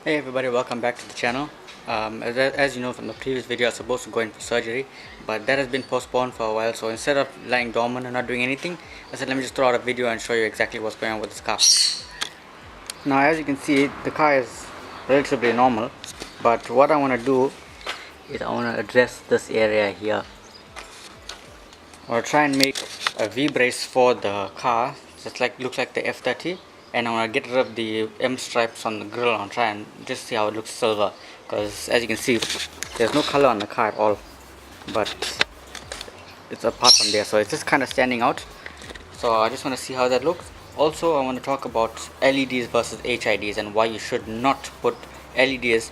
Hey everybody, welcome back to the channel. As you know from the previous video, I was supposed to go in for surgery, but that has been postponed for a while. So instead of lying dormant and not doing anything, I said let me just throw out a video and show you exactly what's going on with this car. Now as you can see, the car is relatively normal, but what I want to do is I want to address this area here. I want to try and make a V brace for the car, just like looks like the F30, and I want to get rid of the M stripes on the grille and try and just see how it looks silver, because as you can see there's no color on the car at all, but it's apart from there, so it's just kind of standing out. So I just want to see how that looks. Also I want to talk about LEDs versus HIDs and why you should not put LEDs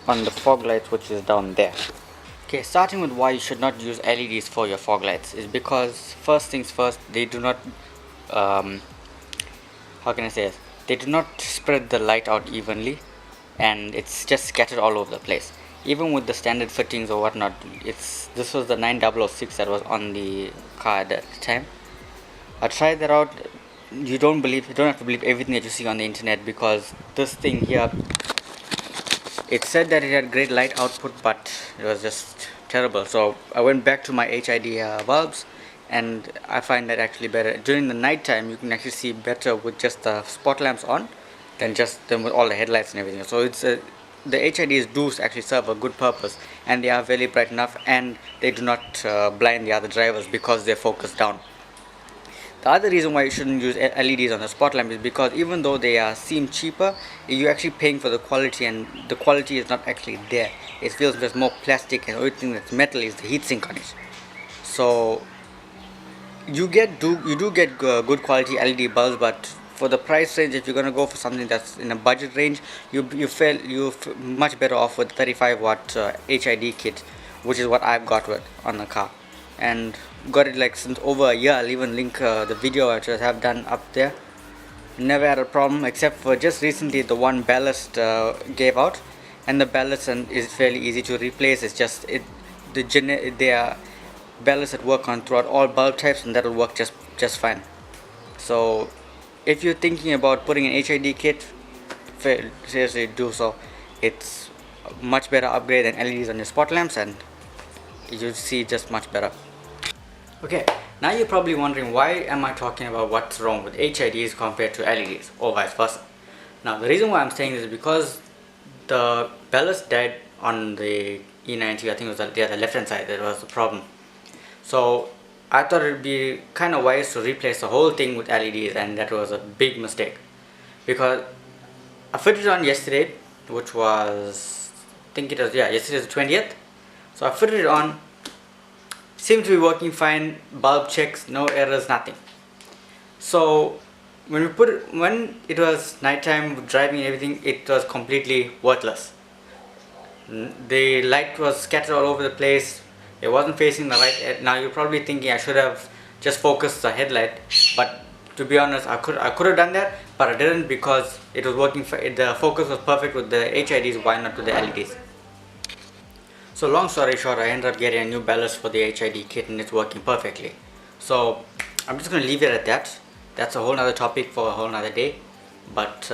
on the fog lights, which is down there. Okay, starting with why you should not use LEDs for your fog lights is because first things first, they do not how can I say this? They do not spread the light out evenly, and it's just scattered all over the place. Even with the standard fittings or whatnot, this was the 9006 that was on the car at the time. I tried that out. You don't have to believe everything that you see on the internet, because this thing here, it said that it had great light output, but it was just terrible. So I went back to my HID bulbs, and I find that actually better. During the night time you can actually see better with just the spot lamps on than with all the headlights and everything. So the HIDs do actually serve a good purpose, and they are very bright enough, and they do not blind the other drivers because they're focused down. The other reason why you shouldn't use LEDs on the spot lamp is because even though they seem cheaper, you're actually paying for the quality, and the quality is not actually there. It feels there's more plastic, and the only thing that's metal is the heatsink on it. So you do get good quality LED bulbs, but for the price range, if you're going to go for something that's in a budget range, you're much better off with 35 watt HID kit, which is what I've got with on the car, and got it like since over a year. I'll even link the video I just have done up there. Never had a problem, except for just recently the one ballast gave out, and the ballast is fairly easy to replace. It's just they are ballasts that work on throughout all bulb types, and that'll work just fine. So if you're thinking about putting an HID kit, seriously do so. It's a much better upgrade than LEDs on your spot lamps, and you'll see just much better. Okay, now you're probably wondering, why am I talking about what's wrong with HIDs compared to LEDs, or vice versa. Now the reason why I'm saying this is because the ballast died on the E90. I think it was the left hand side that was the problem. So I thought it would be kind of wise to replace the whole thing with LEDs, and that was a big mistake, because I fitted it on yesterday, which was, I think it was, yeah, yesterday the 20th. So I fitted it on, seemed to be working fine, bulb checks, no errors, nothing. So when it was nighttime driving and everything, it was completely worthless. The light was scattered all over the place. It wasn't facing the right. Now you're probably thinking I should have just focused the headlight, but to be honest, I could have done that, but I didn't, because it was working. The focus was perfect with the HIDs. Why not with the LEDs? So long story short, I ended up getting a new ballast for the HID kit, and it's working perfectly. So I'm just going to leave it at that. That's a whole nother topic for a whole nother day. But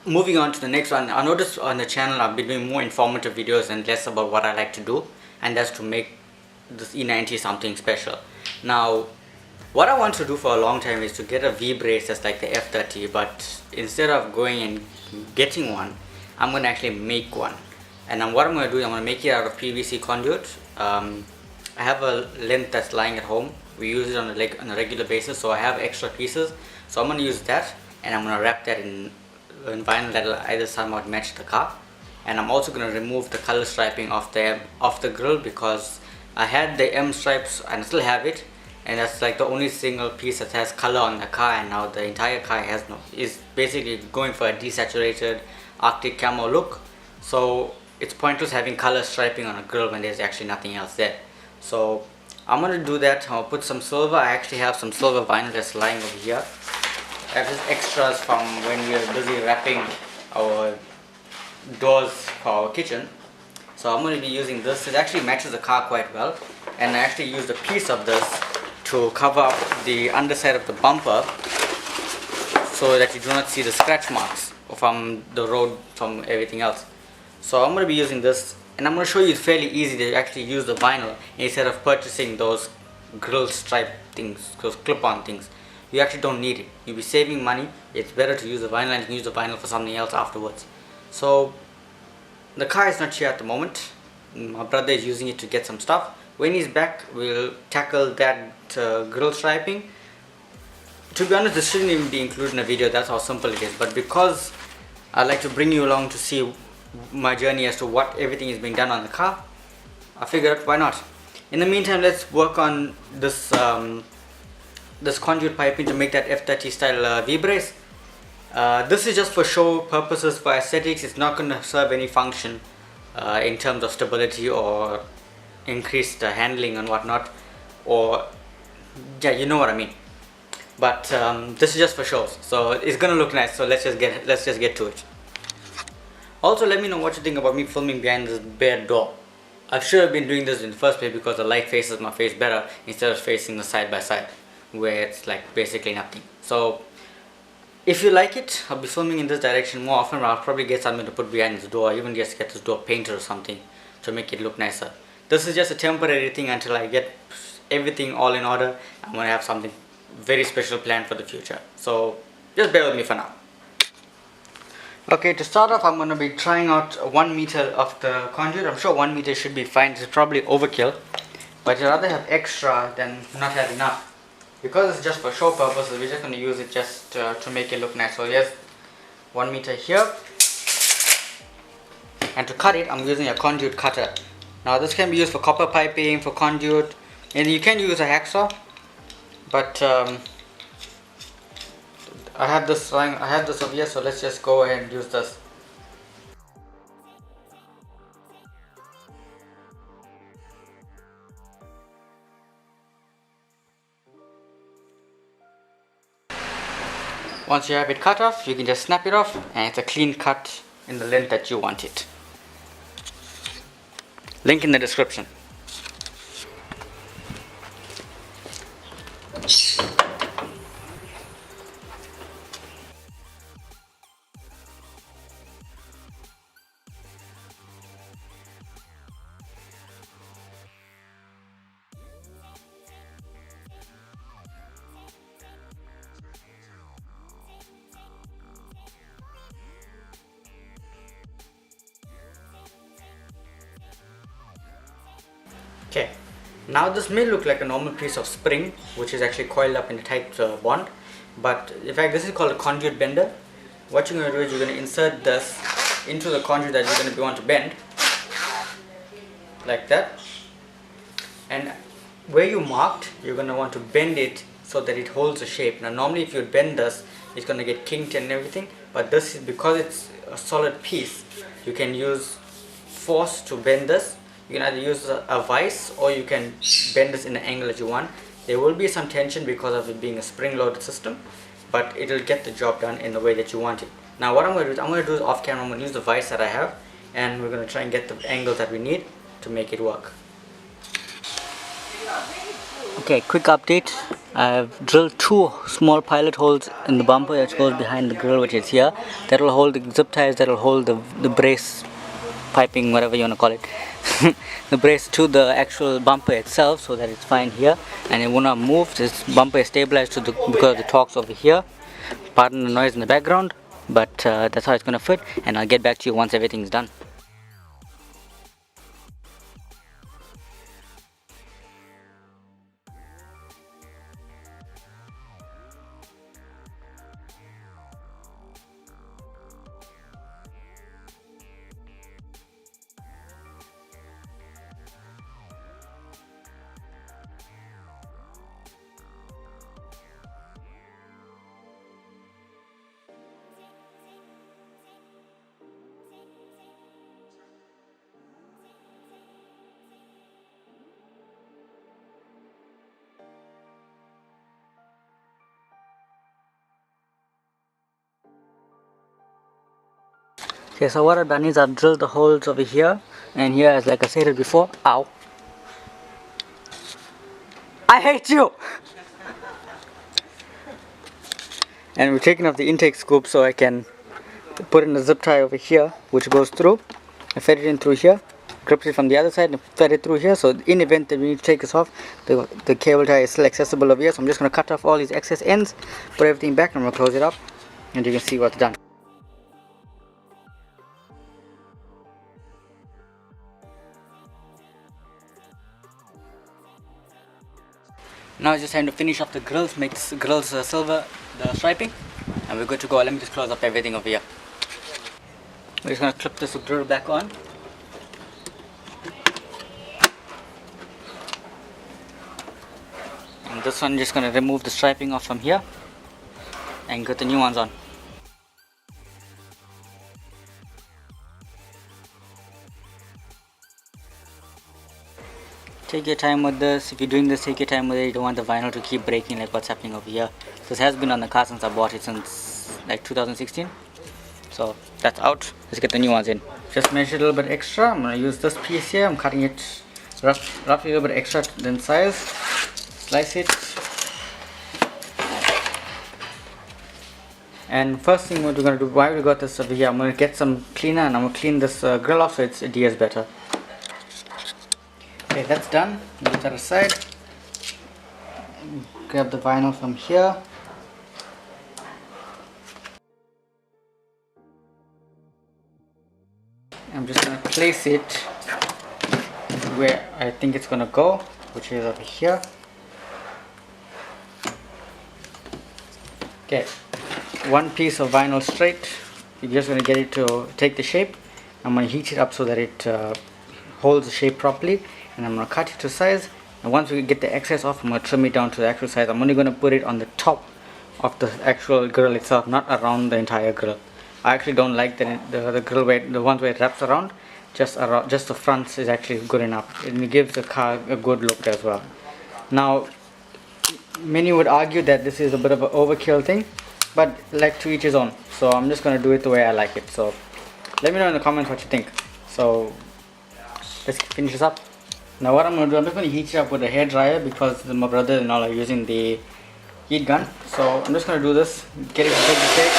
moving on to the next one, I noticed on the channel I've been doing more informative videos and less about what I like to do, and that's to make this E90 something special. Now what I want to do for a long time is to get a V brace that's like the F30, but instead of going and getting one, I'm going to actually make one. And then what I'm going to do is I'm going to make it out of PVC conduit. I have a length that's lying at home. We use it on a regular basis, so I have extra pieces. So I'm going to use that, and I'm going to wrap that in vinyl that'll either somewhat match the car. And I'm also going to remove the color striping off the grill, because I had the M stripes and I still have it, and that's like the only single piece that has color on the car, and now the entire car is basically going for a desaturated Arctic camo look. So it's pointless having color striping on a grill when there's actually nothing else there. So I'm going to do that. I'll put some silver. I actually have some silver vinyl that's lying over here. I have just extras from when we were busy wrapping our doors for our kitchen. So I'm going to be using this. It actually matches the car quite well, and I actually used a piece of this to cover up the underside of the bumper so that you do not see the scratch marks. from the road, from everything else. So I'm going to be using this, and I'm going to show you it's fairly easy to actually use the vinyl instead of purchasing those grill stripe things, those clip-on things. You actually don't need it. You'll be saving money. It's better to use the vinyl, and you can use the vinyl for something else afterwards. So the car is not here at the moment. My brother is using it to get some stuff. When he's back, we'll tackle that grill striping. To be honest, this shouldn't even be included in a video, that's how simple it is. But because I like to bring you along to see my journey as to what everything is being done on the car, I figured why not. In the meantime, let's work on this this conduit piping to make that F30 style V brace. This is just for show purposes, for aesthetics. It's not going to serve any function in terms of stability or increased handling and whatnot, or yeah, you know what I mean. But this is just for shows, so it's gonna look nice. So let's just get to it. Also, let me know what you think about me filming behind this bare door. I should have been doing this in the first place because the light faces my face better instead of facing the side by side where it's like basically nothing. So if you like it, I'll be filming in this direction more often. I'll probably get something to put behind this door, even just get this door painted or something to make it look nicer. This is just a temporary thing until I get everything all in order. I'm gonna have something very special planned for the future, so just bear with me for now. Okay, to start off, I'm going to be trying out 1 meter of the conduit. I'm sure 1 meter should be fine. It's probably overkill, but I'd rather have extra than not have enough. Because it's just for show purposes, we're just going to use it just to make it look nice. So yes, 1 meter here, and to cut it, I'm using a conduit cutter. Now this can be used for copper piping, for conduit, and you can use a hacksaw. But I have this over here, so let's just go ahead and use this. Once you have it cut off, you can just snap it off, and it's a clean cut in the length that you want it. Link in the description. Okay, now this may look like a normal piece of spring which is actually coiled up in a tight bond, but in fact this is called a conduit bender. What you're going to do is you're going to insert this into the conduit that you're going to want to bend, like that, and where you marked, you're going to want to bend it so that it holds the shape. Now normally if you bend this, it's going to get kinked and everything, but this is because it's a solid piece, you can use force to bend this. You can either use a vise or you can bend this in the angle that you want. There will be some tension because of it being a spring-loaded system, but it will get the job done in the way that you want it. Now what I'm going to do is I'm going to do this off camera. I'm going to use the vise that I have, and we're going to try and get the angles that we need to make it work. Okay, quick update. I've drilled 2 small pilot holes in the bumper that goes behind the grill, which is here. That will hold the zip ties, that will hold the brace piping, whatever you want to call it, the brace to the actual bumper itself, so that it's fine here and it will not move. This bumper is stabilized to because of the torques over here. Pardon the noise in the background, but that's how it's going to fit, and I'll get back to you once everything's done. Okay, so what I've done is I've drilled the holes over here and here, as like I said before. Ow! I hate you! And we're taking off the intake scoop so I can put in a zip tie over here, which goes through, and fed it in through here, grips it from the other side and fed it through here. So in event that we need to take this off, the cable tie is still accessible over here. So I'm just going to cut off all these excess ends, put everything back, and I'm going to close it up, and you can see what's done. Now it's just time to finish off the grills, make the grills silver, the striping, and we're good to go. Let me just close up everything over here. We're just going to clip this grill back on. And this one, just going to remove the striping off from here and get the new ones on. Take your time with this. If you're doing this, take your time with it. You don't want the vinyl to keep breaking like what's happening over here. This has been on the car since I bought it, since like 2016. So that's out. Let's get the new ones in. Just measure a little bit extra. I'm going to use this piece here. I'm cutting it roughly a little bit extra than size. Slice it. And first thing what we're going to do, while we got this over here, I'm going to get some cleaner and I'm going to clean this grill off so it adheres better. Okay, that's done. Leave that aside. Grab the vinyl from here. I'm just going to place it where I think it's going to go, which is over here. Okay, one piece of vinyl straight. You're just going to get it to take the shape. I'm going to heat it up so that it holds the shape properly, and I'm going to cut it to size. And once we get the excess off, I'm going to trim it down to the actual size. I'm only going to put it on the top of the actual grill itself, not around the entire grill. I actually don't like the grill where the ones where it wraps around. Just the front is actually good enough. It gives the car a good look as well. Now, many would argue that this is a bit of an overkill thing, but like to each his own. So I'm just going to do it the way I like it. So let me know in the comments what you think. So let's finish this up. Now what I'm going to do, I'm just going to heat it up with a hair dryer because my brother and all are using the heat gun. So I'm just going to do this, get it to take the shape.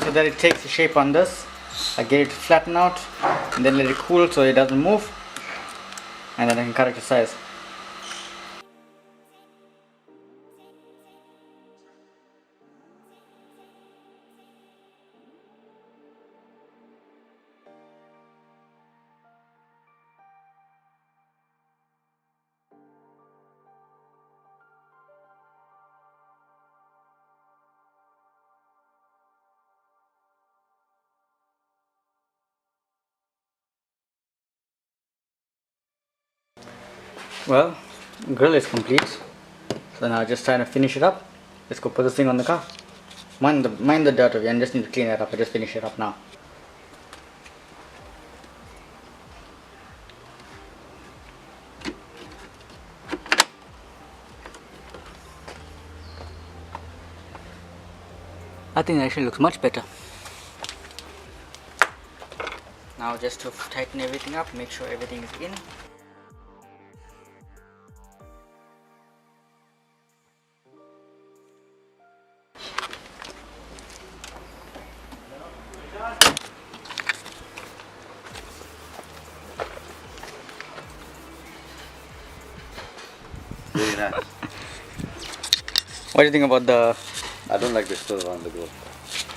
So that it takes the shape on this. I get it to flatten out and then let it cool so it doesn't move, and then I can cut it to size. Well, grill is complete. So now just trying to finish it up. Let's go put this thing on the car. Mind the dirt over here, I just need to clean that up. I just finish it up now. I think it actually looks much better. Now just to tighten everything up, make sure everything is in. Very nice. What do you think about the... I don't like the silver on the grill.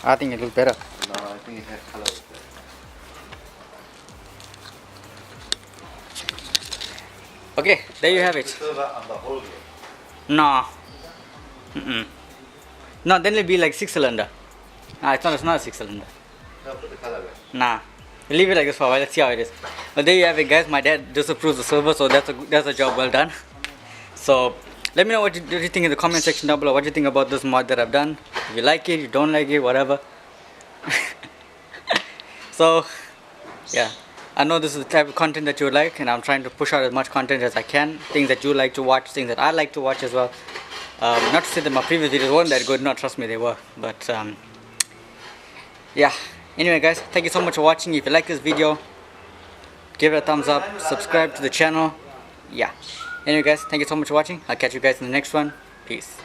I think it looks better. No, I think it has color. Okay, there you have it. Silver on the whole grill. No. No, then it'll be like 6-cylinder. Nah, it's not a 6-cylinder. No, put the color back. Nah. We'll leave it like this for a while. Let's see how it is. But there you have it, guys. My dad disapproves the silver, so that's a job well done. So let me know what you think in the comment section down below. What you think about this mod that I've done. If you like it, you don't like it, whatever. So yeah, I know this is the type of content that you would like, and I'm trying to push out as much content as I can. Things that you like to watch, things that I like to watch as well. Not to say that my previous videos weren't that good. No, trust me, they were. But yeah, Anyway guys, thank you so much for watching. If you like this video, give it a thumbs up, subscribe to the channel. Yeah. Anyway guys, thank you so much for watching. I'll catch you guys in the next one. Peace.